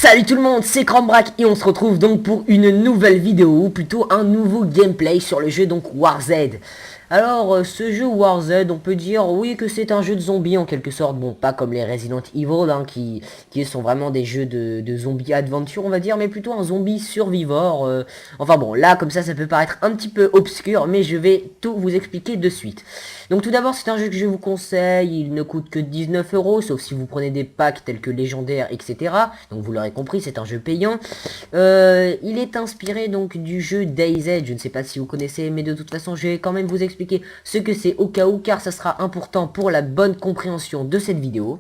Salut tout le monde, c'est Chrombrack et on se retrouve donc pour une nouvelle vidéo, ou plutôt un nouveau gameplay sur le jeu donc WarZ. Alors ce jeu WarZ, on peut dire oui que c'est un jeu de zombies en quelque sorte, bon pas comme les Resident Evil hein, qui sont vraiment des jeux de zombies adventure on va dire, mais plutôt un zombie survivor. Enfin bon là comme ça peut paraître un petit peu obscur, mais je vais tout vous expliquer de suite. Donc tout d'abord c'est un jeu que je vous conseille, il ne coûte que 19 euros, sauf si vous prenez des packs tels que légendaires etc. Donc vous l'aurez compris, c'est un jeu payant. Il est inspiré donc du jeu DayZ, je ne sais pas si vous connaissez, mais de toute façon je vais quand même vous expliquer ce que c'est au cas où, car ça sera important pour la bonne compréhension de cette vidéo.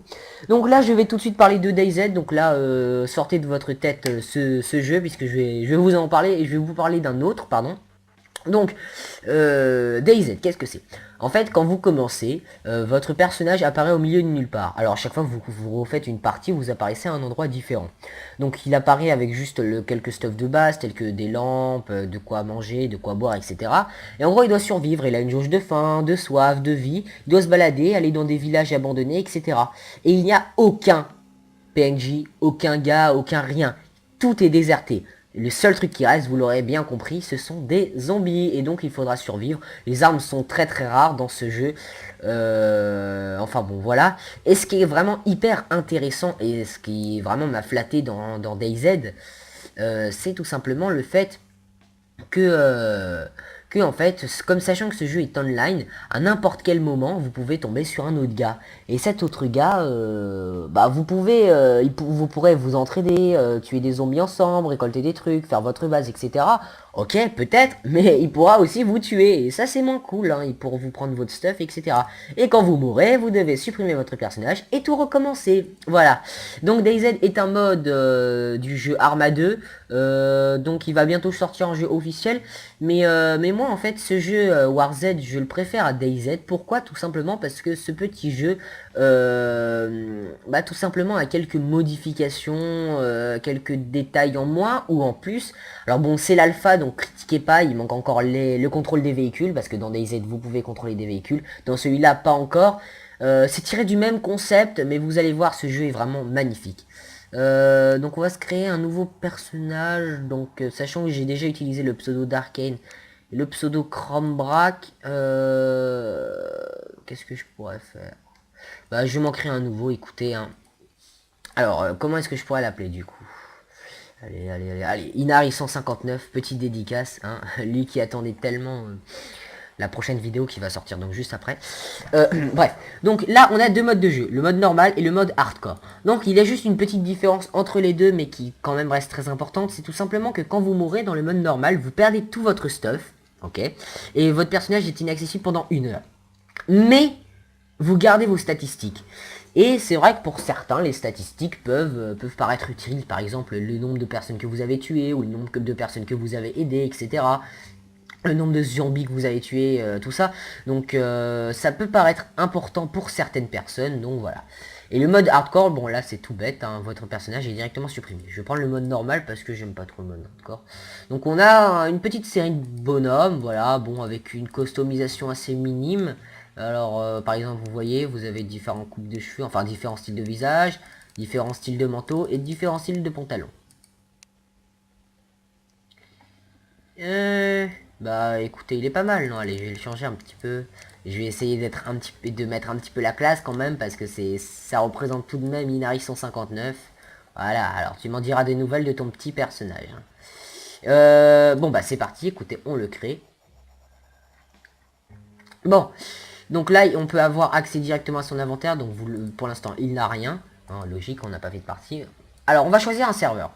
Donc là je vais tout de suite parler de DayZ, donc là sortez de votre tête ce jeu, puisque je vais vous en parler, et je vais vous parler d'un autre, pardon. Donc, DayZ, qu'est-ce que c'est? En fait, quand vous commencez, votre personnage apparaît au milieu de nulle part. Alors, à chaque fois que vous refaites une partie, vous apparaissez à un endroit différent. Donc, il apparaît avec juste quelques stuff de base, tels que des lampes, de quoi manger, de quoi boire, etc. Et en gros, il doit survivre. Il a une jauge de faim, de soif, de vie. Il doit se balader, aller dans des villages abandonnés, etc. Et il n'y a aucun PNJ, aucun gars, aucun rien. Tout est déserté. Le seul truc qui reste, vous l'aurez bien compris, ce sont des zombies. Et donc il faudra survivre. Les armes sont très rares dans ce jeu. Enfin bon voilà. Et ce qui est vraiment hyper intéressant, et ce qui vraiment m'a flatté dans DayZ, c'est tout simplement le fait que en fait, comme sachant que ce jeu est online, à n'importe quel moment, vous pouvez tomber sur un autre gars. Et cet autre gars, bah vous pouvez, vous pourrez vous entraider, tuer des zombies ensemble, récolter des trucs, faire votre base, etc. Ok, peut-être, mais il pourra aussi vous tuer. Et ça, c'est moins cool, hein. Il pourra vous prendre votre stuff, etc. Et quand vous mourrez, vous devez supprimer votre personnage et tout recommencer. Voilà. Donc DayZ est un mode du jeu Arma 2. Donc il va bientôt sortir en jeu officiel. Mais moi, en fait, ce jeu WarZ, je le préfère à DayZ. Pourquoi? Tout simplement parce que ce petit jeu, bah, tout simplement a quelques modifications, quelques détails en moins ou en plus. Alors bon, c'est l'alpha, donc critiquez pas, il manque encore le contrôle des véhicules, parce que dans DayZ, vous pouvez contrôler des véhicules. Dans celui-là, pas encore. C'est tiré du même concept, mais vous allez voir, ce jeu est vraiment magnifique. Donc on va se créer un nouveau personnage, donc sachant que j'ai déjà utilisé le pseudo d'Arcane et le pseudo Chrombrack, qu'est-ce que je pourrais faire? Bah je vais m'en créer un nouveau, écoutez, hein. Alors comment est-ce que je pourrais l'appeler du coup? Allez, Inari 159, petite dédicace, hein, lui qui attendait tellement la prochaine vidéo qui va sortir donc juste après. Bref, donc là on a deux modes de jeu, le mode normal et le mode hardcore. Donc il y a juste une petite différence entre les deux, mais qui quand même reste très importante, c'est tout simplement que quand vous mourrez dans le mode normal, vous perdez tout votre stuff, ok, et votre personnage est inaccessible pendant 1 heure. Mais vous gardez vos statistiques. Et c'est vrai que pour certains, les statistiques peuvent paraître utiles. Par exemple, le nombre de personnes que vous avez tuées, ou le nombre de personnes que vous avez aidées, etc. Le nombre de zombies que vous avez tués, tout ça. Donc ça peut paraître important pour certaines personnes, donc voilà. Et le mode hardcore, bon là c'est tout bête, hein, votre personnage est directement supprimé. Je vais prendre le mode normal parce que j'aime pas trop le mode hardcore. Donc on a une petite série de bonhommes, voilà, bon avec une customisation assez minime. Alors par exemple vous voyez, vous avez différentes coupes de cheveux, enfin différents styles de visage, différents styles de manteau et différents styles de pantalon. Bah écoutez, il est pas mal, non? Allez, je vais le changer un petit peu. Je vais essayer de mettre un petit peu la classe quand même, parce que ça représente tout de même Inari 159. Voilà, alors tu m'en diras des nouvelles de ton petit personnage, hein. Bon bah c'est parti, écoutez, on le crée. Bon, donc là on peut avoir accès directement à son inventaire, donc pour l'instant il n'a rien, hein, logique, on n'a pas fait de partie. Alors on va choisir un serveur.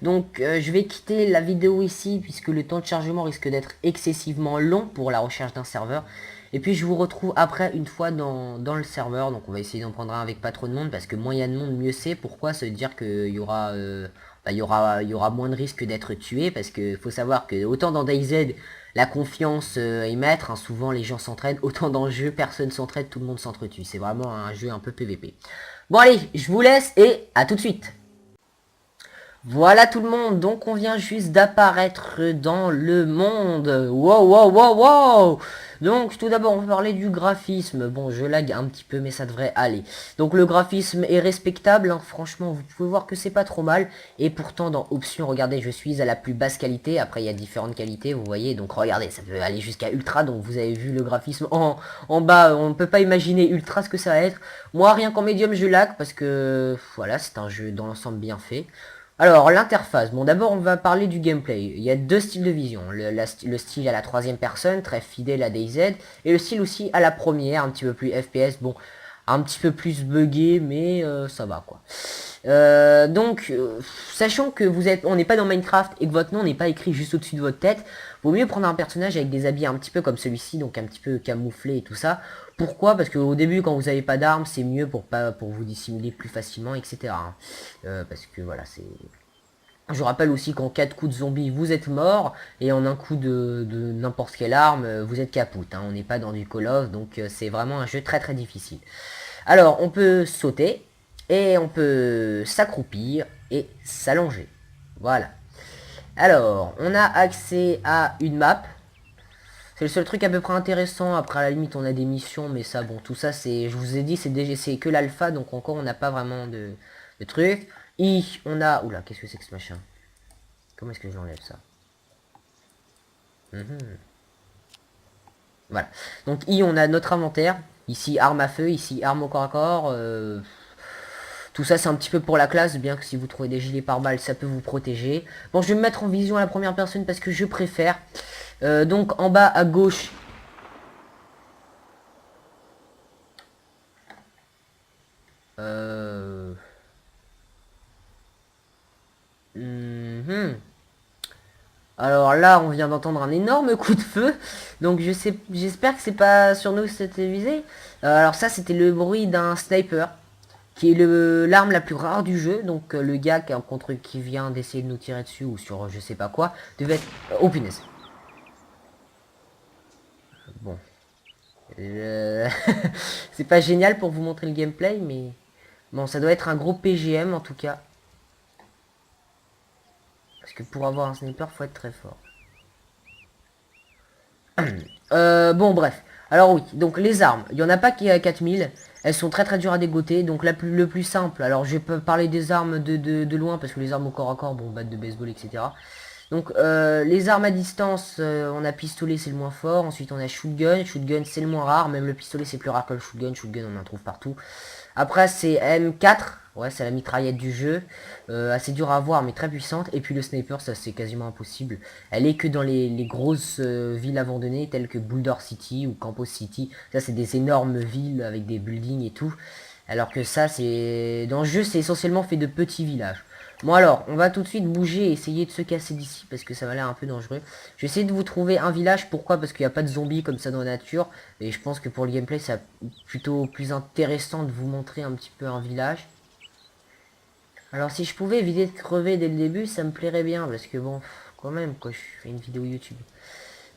Donc je vais quitter la vidéo ici, puisque le temps de chargement risque d'être excessivement long pour la recherche d'un serveur. Et puis je vous retrouve après, une fois dans le serveur. Donc on va essayer d'en prendre un avec pas trop de monde, parce que moins il y a de monde, mieux c'est. Pourquoi? Se dire qu'il y aura, il y aura moins de risques d'être tué, parce que faut savoir que autant dans DayZ la confiance est maître, hein, souvent les gens s'entraident, autant dans le jeu personne s'entraide, tout le monde s'entretue. C'est vraiment un jeu un peu PVP. Bon allez, je vous laisse et à tout de suite. Voilà tout le monde, donc on vient juste d'apparaître dans le monde. Wow, wow, wow, wow. Donc tout d'abord on va parler du graphisme. Bon, je lag un petit peu mais ça devrait aller. Donc le graphisme est respectable, hein. Franchement vous pouvez voir que c'est pas trop mal. Et pourtant dans options, regardez, je suis à la plus basse qualité. Après il y a différentes qualités, vous voyez. Donc regardez, ça peut aller jusqu'à ultra. Donc vous avez vu le graphisme en bas, on ne peut pas imaginer ultra ce que ça va être. Moi rien qu'en médium je lag parce que voilà, c'est un jeu dans l'ensemble bien fait. Alors, l'interface. Bon, d'abord, on va parler du gameplay. Il y a deux styles de vision. Le style à la troisième personne, très fidèle à DayZ, et le style aussi à la première, un petit peu plus FPS. Bon, un petit peu plus buggé, mais ça va, quoi. Sachant que on n'est pas dans Minecraft et que votre nom n'est pas écrit juste au-dessus de votre tête, vaut mieux prendre un personnage avec des habits un petit peu comme celui-ci, donc un petit peu camouflé et tout ça. Pourquoi? Parce qu'au début, quand vous n'avez pas d'armes, c'est mieux pour vous dissimuler plus facilement, etc. hein. Parce que voilà, c'est... Je rappelle aussi qu'en 4 coups de zombie, vous êtes mort, et en un coup de n'importe quelle arme, vous êtes capoute. Hein. On n'est pas dans du Call of, donc c'est vraiment un jeu très très difficile. Alors, on peut sauter, et on peut s'accroupir, et s'allonger. Voilà. Alors, on a accès à une map. C'est le seul truc à peu près intéressant. Après, à la limite, on a des missions, mais ça, bon, tout ça, c'est, je vous ai dit, c'est que l'alpha, donc encore, on n'a pas vraiment de trucs. On a... Oula, qu'est-ce que c'est que ce machin? Comment est-ce que j'enlève ça? Mhm. Voilà. Donc, on a notre inventaire. Ici, arme à feu, ici, arme au corps à corps. Tout ça, c'est un petit peu pour la classe, bien que si vous trouvez des gilets pare-balles, ça peut vous protéger. Bon, je vais me mettre en vision à la première personne parce que je préfère. Donc, en bas à gauche, Euh... mhm. Alors là, on vient d'entendre un énorme coup de feu. Donc j'espère que c'est pas sur nous que c'était visé. Alors ça, c'était le bruit d'un sniper, qui est l'arme la plus rare du jeu. Donc le gars qui vient d'essayer de nous tirer dessus ou sur je sais pas quoi, devait être... Oh punaise. Bon. Euh, c'est pas génial pour vous montrer le gameplay, mais... Bon, ça doit être un gros PGM en tout cas. Parce que pour avoir un sniper, faut être très fort. Bon, bref. Alors oui, donc les armes. Il n'y en a pas qui est à 4000. Elles sont très très dures à dégoter. Donc le plus simple. Alors je peux parler des armes de loin parce que les armes au corps à corps, bon, batte de baseball, etc. Donc les armes à distance, on a pistolet, c'est le moins fort. Ensuite on a shootgun. Shootgun, c'est le moins rare. Même le pistolet, c'est plus rare que le shootgun. Shootgun, on en trouve partout. Après c'est M4. Ouais, c'est la mitraillette du jeu. Assez dur à avoir, mais très puissante. Et puis le sniper, ça c'est quasiment impossible. Elle est que dans les grosses villes abandonnées, telles que Boulder City ou Campos City. Ça, c'est des énormes villes avec des buildings et tout. Alors que ça, c'est... Dans le jeu, c'est essentiellement fait de petits villages. Bon alors, on va tout de suite bouger et essayer de se casser d'ici parce que ça va l'air un peu dangereux. Je vais essayer de vous trouver un village. Pourquoi? Parce qu'il n'y a pas de zombies comme ça dans la nature. Et je pense que pour le gameplay, c'est plutôt plus intéressant de vous montrer un petit peu un village. Alors si je pouvais éviter de crever dès le début, ça me plairait bien, parce que bon, quand même, quoi, je fais une vidéo YouTube.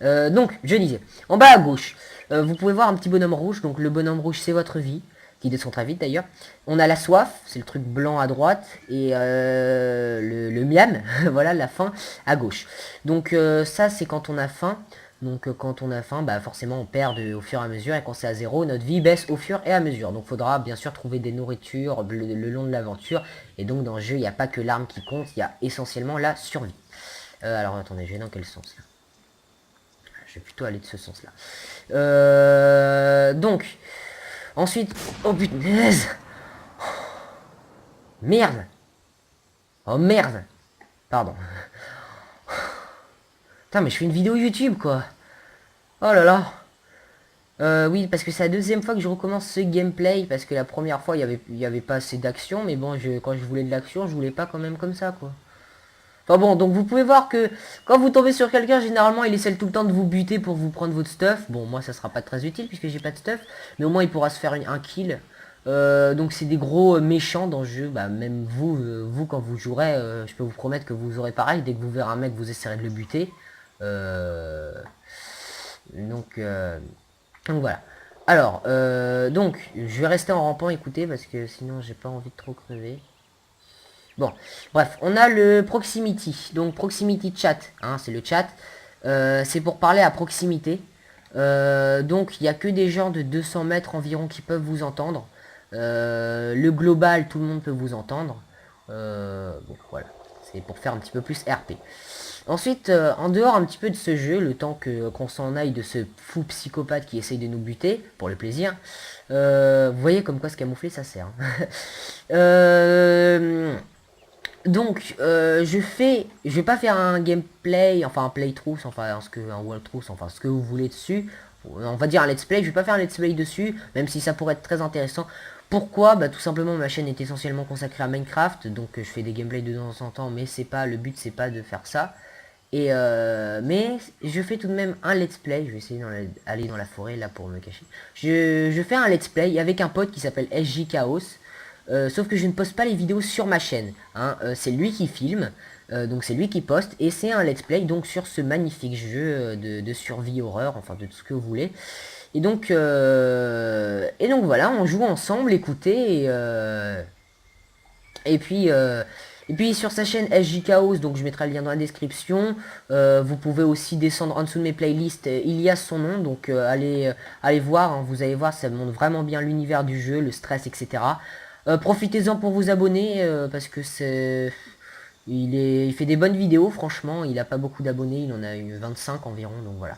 Donc, je disais, en bas à gauche, vous pouvez voir un petit bonhomme rouge, donc le bonhomme rouge c'est votre vie, qui descend très vite d'ailleurs. On a la soif, c'est le truc blanc à droite, et le miam, voilà, la faim, à gauche. Donc ça c'est quand on a faim. Donc quand on a faim, bah forcément on perd au fur et à mesure, et quand c'est à zéro, notre vie baisse au fur et à mesure. Donc faudra bien sûr trouver des nourritures le long de l'aventure. Et donc dans le jeu, il n'y a pas que l'arme qui compte, il y a essentiellement la survie. Alors attendez, je vais dans quel sens là? Je vais plutôt aller de ce sens là. Donc, ensuite... Oh putain, merde. Oh merde. Pardon. Putain, mais je fais une vidéo YouTube quoi. Oh là là. Oui, parce que c'est la deuxième fois que je recommence ce gameplay, parce que la première fois, il y avait pas assez d'action, mais bon, quand je voulais de l'action, je voulais pas quand même comme ça, quoi. Enfin bon, donc vous pouvez voir que quand vous tombez sur quelqu'un, généralement, il essaie tout le temps de vous buter pour vous prendre votre stuff. Bon, moi, ça sera pas très utile, puisque j'ai pas de stuff, mais au moins, il pourra se faire un kill. Donc c'est des gros méchants dans le jeu, bah, même vous quand vous jouerez, je peux vous promettre que vous aurez pareil, dès que vous verrez un mec, vous essaierez de le buter. Euh, donc... Donc voilà. Alors, donc, je vais rester en rampant, écoutez, parce que sinon j'ai pas envie de trop crever. Bon, bref, on a le proximity. Donc proximity chat, hein, c'est le chat. C'est pour parler à proximité. Donc il n'y a que des gens de 200 mètres environ qui peuvent vous entendre. Le global, tout le monde peut vous entendre. Bon, voilà, c'est pour faire un petit peu plus RP. Ensuite, en dehors un petit peu de ce jeu, le temps qu'on s'en aille de ce fou psychopathe qui essaye de nous buter, pour le plaisir, vous voyez comme quoi se camoufler ça sert. Hein. Donc, je vais pas faire un gameplay, enfin un playthrough, enfin un walkthrough, enfin ce que vous voulez dessus. On va dire un let's play, je vais pas faire un let's play dessus, même si ça pourrait être très intéressant. Pourquoi? Bah tout simplement ma chaîne est essentiellement consacrée à Minecraft, donc je fais des gameplays de temps en temps, mais c'est pas le but, c'est pas de faire ça. Et mais je fais tout de même un let's play, je vais essayer d'aller dans la forêt là pour me cacher. Je fais un let's play avec un pote qui s'appelle SJ Chaos. Sauf que je ne poste pas les vidéos sur ma chaîne. Hein. C'est lui qui filme, donc c'est lui qui poste. Et c'est un let's play donc sur ce magnifique jeu de survie horreur, enfin de tout ce que vous voulez. Et donc voilà, on joue ensemble, écoutez. Et puis sur sa chaîne SJ Chaos, donc je mettrai le lien dans la description. Vous pouvez aussi descendre en dessous de mes playlists, il y a son nom, donc allez voir, hein, vous allez voir, ça montre vraiment bien l'univers du jeu, le stress, etc. Profitez-en pour vous abonner, parce que il fait des bonnes vidéos, franchement, il a pas beaucoup d'abonnés, il en a eu 25 environ, donc voilà.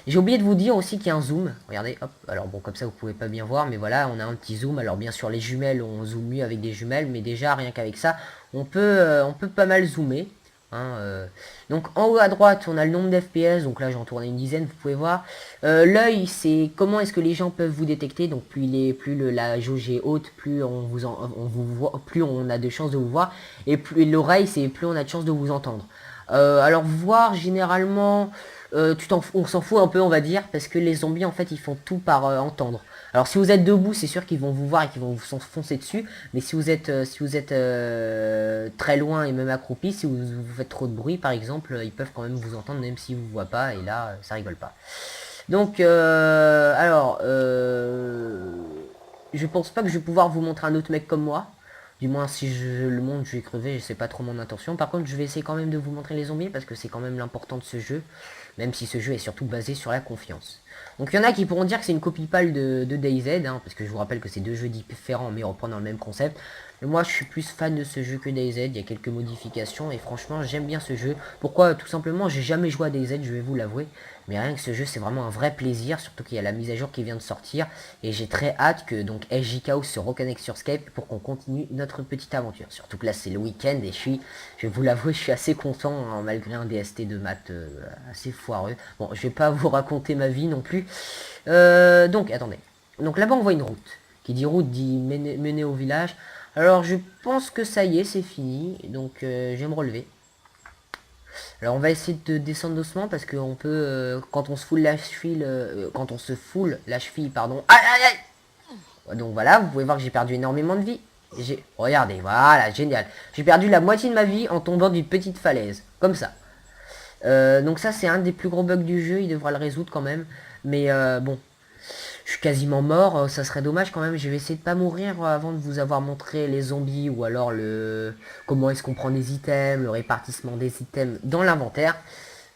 J'ai oublié de vous dire aussi qu'il y a un zoom, regardez, hop, alors bon, comme ça vous pouvez pas bien voir, mais voilà, on a un petit zoom, alors bien sûr les jumelles, on zoome mieux avec des jumelles, mais déjà, rien qu'avec ça, on peut pas mal zoomer, hein, donc en haut à droite, on a le nombre d'FPS, donc là j'en tournais une dizaine, vous pouvez voir. L'œil, c'est comment est-ce que les gens peuvent vous détecter, donc la jauge est haute, plus on vous voit, plus on a de chances de vous voir, et plus l'oreille, c'est plus on a de chances de vous entendre. Alors voir généralement, on s'en fout un peu on va dire, parce que les zombies en fait ils font tout par entendre. Alors si vous êtes debout c'est sûr qu'ils vont vous voir et qu'ils vont vous foncer dessus, mais si vous êtes très loin et même accroupi, si vous faites trop de bruit par exemple, ils peuvent quand même vous entendre même s'ils vous voient pas, et là ça rigole pas. Donc je pense pas que je vais pouvoir vous montrer un autre mec comme moi. Du moins, si je le montre, je vais crever, c'est pas trop mon intention. Par contre, je vais essayer quand même de vous montrer les zombies, parce que c'est quand même l'important de ce jeu. Même si ce jeu est surtout basé sur la confiance. Donc il y en a qui pourront dire que c'est une copie pâle de DayZ, hein, parce que je vous rappelle que c'est deux jeux différents, mais reprenant le même concept. Mais moi, je suis plus fan de ce jeu que DayZ, il y a quelques modifications, et franchement, j'aime bien ce jeu. Pourquoi? Tout simplement, j'ai jamais joué à DayZ, je vais vous l'avouer. Mais rien que ce jeu, c'est vraiment un vrai plaisir, surtout qu'il y a la mise à jour qui vient de sortir. Et j'ai très hâte que donc SJ Chaos se reconnecte sur Skype pour qu'on continue notre petite aventure. Surtout que là, c'est le week-end et je vais vous l'avouer, je suis assez content, hein, malgré un DST de maths assez foireux. Bon, je vais pas vous raconter ma vie non plus. Donc, attendez. Donc là-bas, on voit une route. Qui dit route dit mener au village. Alors, je pense que ça y est, c'est fini. Donc, je vais me relever. Alors on va essayer de descendre doucement parce qu'on peut, quand on se foule la cheville, pardon. Aïe aïe aïe. Donc voilà, vous pouvez voir que j'ai perdu énormément de vie. Regardez, voilà, génial. J'ai perdu la moitié de ma vie en tombant d'une petite falaise, comme ça. Donc ça c'est un des plus gros bugs du jeu, il devra le résoudre quand même. Mais bon, je suis quasiment mort, ça serait dommage quand même. Je vais essayer de pas mourir avant de vous avoir montré les zombies ou alors comment est-ce qu'on prend des items, le répartissement des items dans l'inventaire.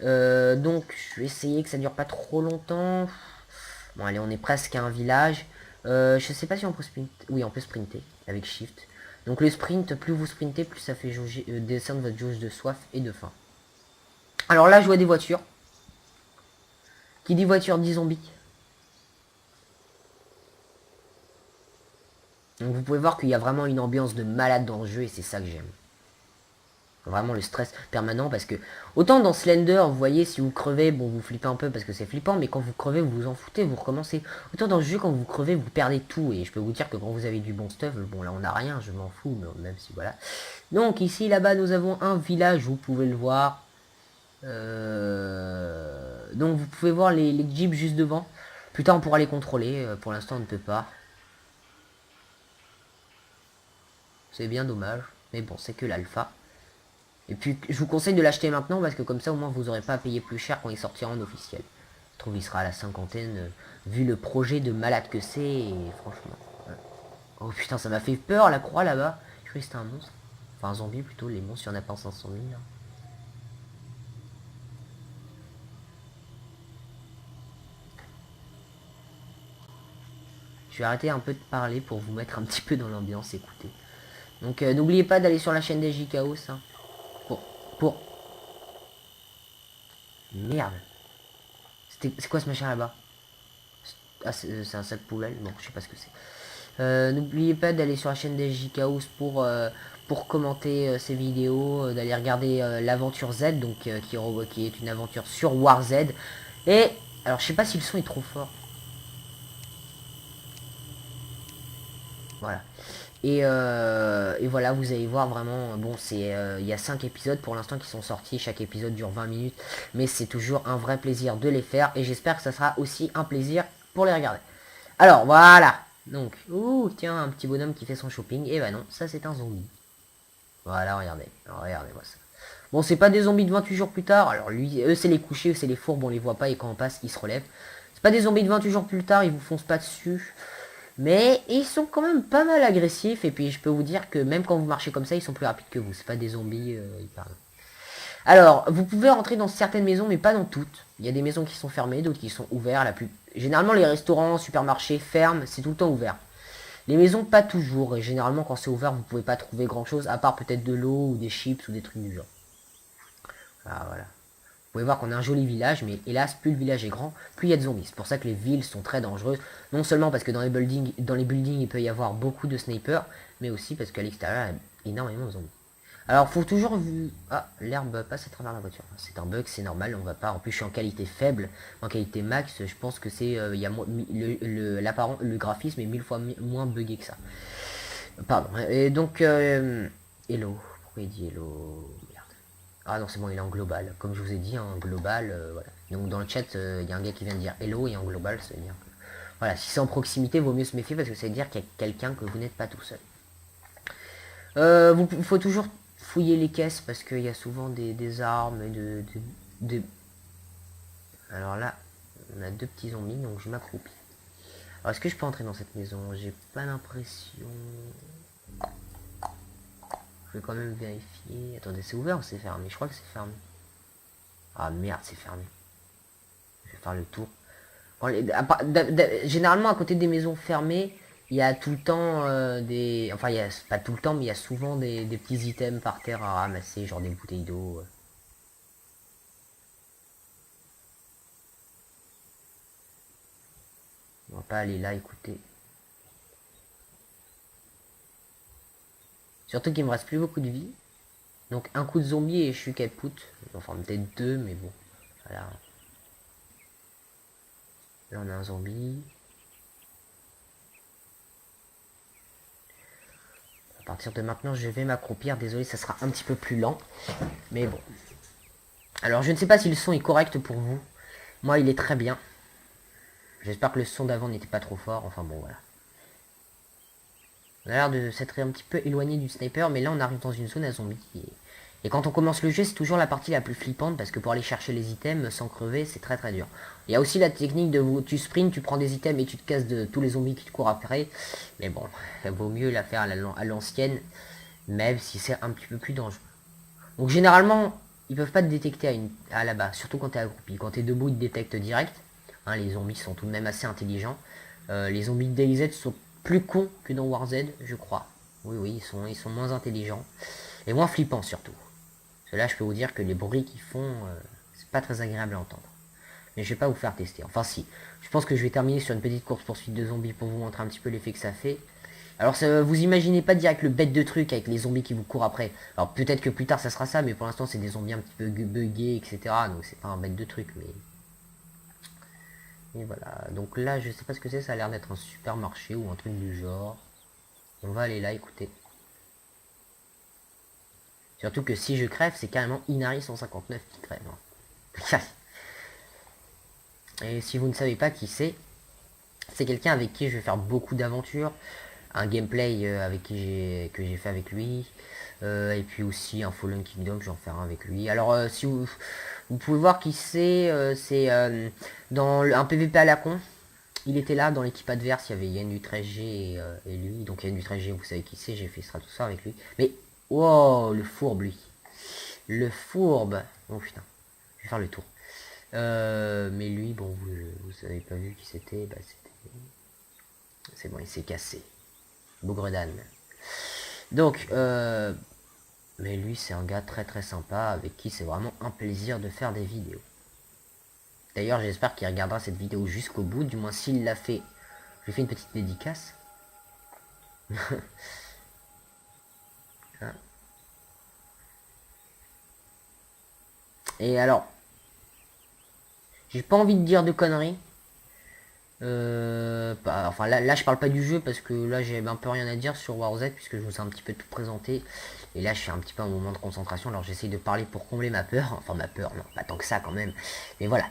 Donc je vais essayer que ça dure pas trop longtemps. Bon allez, on est presque à un village. Je sais pas si on peut sprinter. Oui, on peut sprinter avec shift. Donc le sprint, plus vous sprintez, plus ça fait descendre votre jauge de soif et de faim. Alors là, je vois des voitures. Qui dit voiture dit zombie. Donc vous pouvez voir qu'il y a vraiment une ambiance de malade dans le jeu et c'est ça que j'aime. Vraiment le stress permanent parce que autant dans Slender, vous voyez, si vous crevez, bon vous flippez un peu parce que c'est flippant, mais quand vous crevez, vous vous en foutez, vous recommencez. Autant dans le jeu, quand vous crevez, vous perdez tout et je peux vous dire que quand vous avez du bon stuff, bon là on n'a rien, je m'en fous, mais même si voilà. Donc ici là-bas nous avons un village, vous pouvez le voir. Donc vous pouvez voir les jeeps juste devant. Plus tard on pourra les contrôler, pour l'instant on ne peut pas. C'est bien dommage, mais bon c'est que l'alpha. Et puis je vous conseille de l'acheter maintenant parce que comme ça au moins vous n'aurez pas à payer plus cher quand il sortira en officiel. Je trouve qu'il sera à la cinquantaine vu le projet de malade que c'est et franchement. Ouais. Oh putain ça m'a fait peur la croix là-bas. Je croyais que c'était un monstre. Enfin, zombie plutôt, les monstres, il y en a pas 500 000. Là. Je vais arrêter un peu de parler pour vous mettre un petit peu dans l'ambiance, écoutez. Donc n'oubliez pas d'aller sur la chaîne des JKOS. Hein, pour... Merde. C'est quoi ce machin là-bas? Ah, c'est un sac poubelle. Bon, je sais pas ce que c'est. N'oubliez pas d'aller sur la chaîne des JKOS pour commenter ces vidéos, d'aller regarder l'aventure Z, donc qui est une aventure sur War Z. Et alors je sais pas si le son est trop fort. Voilà. Et voilà, vous allez voir vraiment, bon, il y a 5 épisodes pour l'instant qui sont sortis, chaque épisode dure 20 minutes, mais c'est toujours un vrai plaisir de les faire, et j'espère que ça sera aussi un plaisir pour les regarder. Alors, voilà, donc, ouh, tiens, un petit bonhomme qui fait son shopping, et bah non, ça c'est un zombie. Voilà, regardez, regardez-moi ça. Bon, c'est pas des zombies de 28 jours plus tard, alors lui, eux c'est les couchés, eux c'est les fourbes, on les voit pas, et quand on passe, ils se relèvent. C'est pas des zombies de 28 jours plus tard, ils vous foncent pas dessus. Mais ils sont quand même pas mal agressifs. Et puis je peux vous dire que même quand vous marchez comme ça, ils sont plus rapides que vous. C'est pas des zombies hyper... Alors, vous pouvez rentrer dans certaines maisons, mais pas dans toutes. Il y a des maisons qui sont fermées, d'autres qui sont ouvertes. Généralement, les restaurants, supermarchés ferment, c'est tout le temps ouvert. Les maisons, pas toujours. Et généralement, quand c'est ouvert, vous pouvez pas trouver grand-chose, à part peut-être de l'eau ou des chips ou des trucs du genre. Ah, voilà. Vous pouvez voir qu'on a un joli village, mais hélas, plus le village est grand, plus il y a de zombies. C'est pour ça que les villes sont très dangereuses. Non seulement parce que dans les buildings, il peut y avoir beaucoup de snipers, mais aussi parce qu'à l'extérieur, il y a énormément de zombies. Alors, faut toujours... Ah, l'herbe passe à travers la voiture. C'est un bug, c'est normal, on va pas... En plus, je suis en qualité faible, en qualité max, je pense que c'est... il y a le graphisme est 1000 fois moins buggé que ça. Pardon. Et donc... hello. Pourquoi il dit hello? Ah non, c'est bon, il est en global. Comme je vous ai dit, en global, voilà. Donc dans le chat, il y a un gars qui vient de dire hello, et en global, ça veut dire que... Voilà, si c'est en proximité, vaut mieux se méfier parce que ça veut dire qu'il y a quelqu'un que vous n'êtes pas tout seul. Faut toujours fouiller les caisses parce qu'il y a souvent des armes et de... Alors là, on a deux petits zombies, donc je m'accroupis. Alors est-ce que je peux entrer dans cette maison? J'ai pas l'impression... Je vais quand même vérifier. Attendez, c'est ouvert ou c'est fermé? Je crois que c'est fermé. Ah merde, c'est fermé. Je vais faire le tour. Bon, généralement, à côté des maisons fermées, il y a tout le temps des... Enfin, il y a pas tout le temps, mais il y a souvent des petits items par terre à ramasser, genre des bouteilles d'eau. On va pas aller là, écoutez. Surtout qu'il me reste plus beaucoup de vie. Donc un coup de zombie et je suis caput. Enfin peut-être deux, mais bon. Voilà. Là on a un zombie. À partir de maintenant je vais m'accroupir. Désolé, ça sera un petit peu plus lent. Mais bon. Alors je ne sais pas si le son est correct pour vous. Moi il est très bien. J'espère que le son d'avant n'était pas trop fort. Enfin bon voilà. On a l'air de s'être un petit peu éloigné du sniper. Mais là on arrive dans une zone à zombies. Et quand on commence le jeu, c'est toujours la partie la plus flippante parce que pour aller chercher les items sans crever, c'est très très dur. Il y a aussi la technique de tu sprints, tu prends des items et tu te casses de tous les zombies qui te courent après. Mais bon, ça vaut mieux la faire à l'ancienne, même si c'est un petit peu plus dangereux. Donc généralement, ils peuvent pas te détecter à là-bas, surtout quand tu es accroupi. Quand tu es debout, ils te détectent direct. Hein, les zombies sont tout de même assez intelligents. Les zombies de DayZ sont plus cons que dans War Z, je crois. Oui, oui, ils sont moins intelligents. Et moins flippants surtout. Là, je peux vous dire que les bruits qu'ils font, c'est pas très agréable à entendre. Mais je vais pas vous faire tester. Enfin, si. Je pense que je vais terminer sur une petite course-poursuite de zombies pour vous montrer un petit peu l'effet que ça fait. Alors, vous imaginez pas direct le bête de truc avec les zombies qui vous courent après. Alors, peut-être que plus tard, ça sera ça, mais pour l'instant, c'est des zombies un petit peu buggés, etc. Donc, c'est pas un bête de truc, mais... Et voilà. Donc là, je sais pas ce que c'est. Ça a l'air d'être un supermarché ou un truc du genre. On va aller là, écoutez. Surtout que si je crève, c'est carrément Inari 159 qui crève. Hein. Et si vous ne savez pas qui c'est quelqu'un avec qui je vais faire beaucoup d'aventures. Un gameplay que j'ai fait avec lui. Et puis aussi un Fallen Kingdom, je vais en faire un avec lui. Alors si vous pouvez voir qui c'est dans un PVP à la con. Il était là dans l'équipe adverse, il y avait Yann du 13G et lui. Donc Yann du 13G, vous savez qui c'est, j'ai fait tout ça avec lui. Mais Wow, le fourbe, lui. Le fourbe. Oh putain, je vais faire le tour. Mais lui, bon, vous avez pas vu qui c'était. Bah, c'était... C'est bon, il s'est cassé. Bougredane. Donc, mais lui, c'est un gars très très sympa avec qui c'est vraiment un plaisir de faire des vidéos. D'ailleurs, j'espère qu'il regardera cette vidéo jusqu'au bout. Du moins, s'il l'a fait, je lui fais une petite dédicace. Hein. Et alors, j'ai pas envie de dire de conneries. Enfin là je parle pas du jeu parce que là j'ai un peu rien à dire sur War Z puisque je vous ai un petit peu tout présenté. Et là je suis un petit peu un moment de concentration, alors j'essaye de parler pour combler ma peur. Enfin ma peur, non, pas tant que ça quand même. Mais voilà.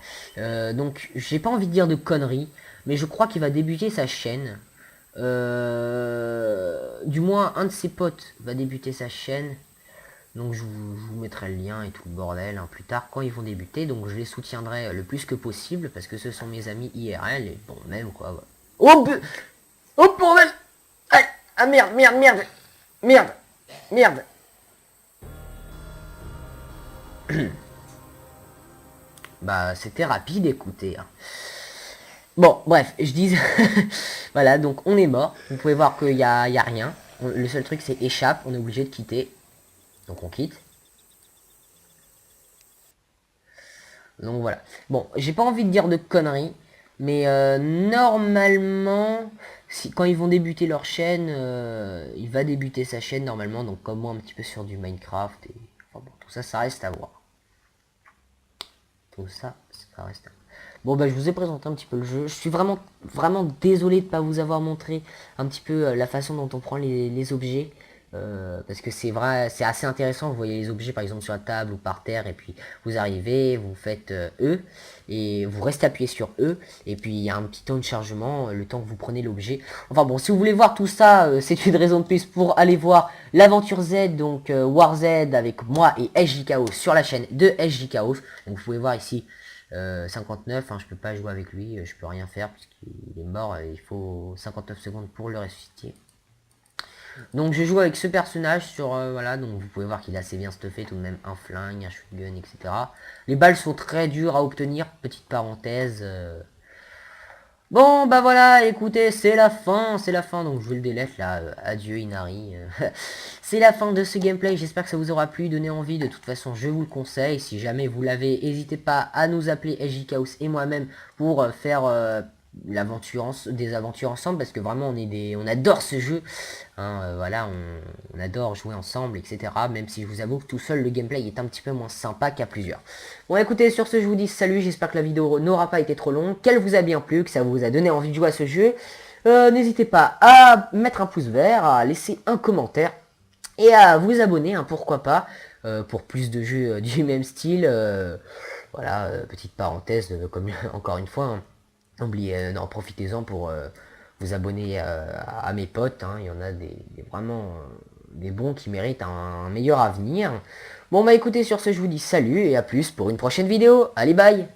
Donc j'ai pas envie de dire de conneries, mais je crois qu'il va débuter sa chaîne. Du moins un de ses potes va débuter sa chaîne. Donc je vous mettrai le lien et tout le bordel hein, plus tard quand ils vont débuter. Donc je les soutiendrai le plus que possible parce que ce sont mes amis IRL et bon même quoi. Ouais. Oh, oh bordel. Ah merde, merde, merde. Merde. Merde. Bah c'était rapide écoutez. Hein. Bon bref, je dis... voilà donc on est mort. Vous pouvez voir qu'il y a rien. Le seul truc c'est échappe, on est obligé de quitter. Donc on quitte. Donc voilà. Bon, j'ai pas envie de dire de conneries. Mais normalement, quand ils vont débuter leur chaîne, il va débuter sa chaîne normalement. Donc comme moi un petit peu sur du Minecraft. Et, enfin bon, tout ça, ça reste à voir. Tout ça, ça reste à voir. Bon bah je vous ai présenté un petit peu le jeu. Je suis vraiment désolé de ne pas vous avoir montré un petit peu la façon dont on prend les objets. Parce que c'est vrai, c'est assez intéressant. Vous voyez les objets par exemple sur la table ou par terre et puis vous arrivez, vous faites E et vous restez appuyé sur E et puis il y a un petit temps de chargement le temps que vous prenez l'objet. Enfin bon, si vous voulez voir tout ça, c'est une raison de plus pour aller voir l'aventure Z, donc War Z avec moi et SJKaos sur la chaîne de SJKaos. Donc vous pouvez voir ici 59, hein, je peux pas jouer avec lui, je peux rien faire puisqu'il est mort, il faut 59 secondes pour le ressusciter. Donc je joue avec ce personnage sur voilà, donc vous pouvez voir qu'il est assez bien stuffé tout de même, un flingue, un shotgun, etc. Les balles sont très dures à obtenir, petite parenthèse. Bon bah voilà, écoutez, c'est la fin, donc je vais le délète là, adieu Inari. C'est la fin de ce gameplay, j'espère que ça vous aura plu, donné envie, de toute façon je vous le conseille, si jamais vous l'avez, n'hésitez pas à nous appeler SJKaos et moi-même pour faire des aventures ensemble, parce que vraiment on adore ce jeu, hein, voilà, on adore jouer ensemble, etc. Même si je vous avoue que tout seul le gameplay est un petit peu moins sympa qu'à plusieurs. Bon écoutez, sur ce je vous dis salut, j'espère que la vidéo n'aura pas été trop longue, qu'elle vous a bien plu, que ça vous a donné envie de jouer à ce jeu. N'hésitez pas à mettre un pouce vert, à laisser un commentaire et à vous abonner, hein, pourquoi pas, pour plus de jeux du même style. Voilà, petite parenthèse, comme encore une fois, hein, oubliez, non, profitez-en pour vous abonner à mes potes, hein, il y en a vraiment des bons qui méritent un meilleur avenir. Bon bah écoutez, sur ce je vous dis salut et à plus pour une prochaine vidéo, allez bye.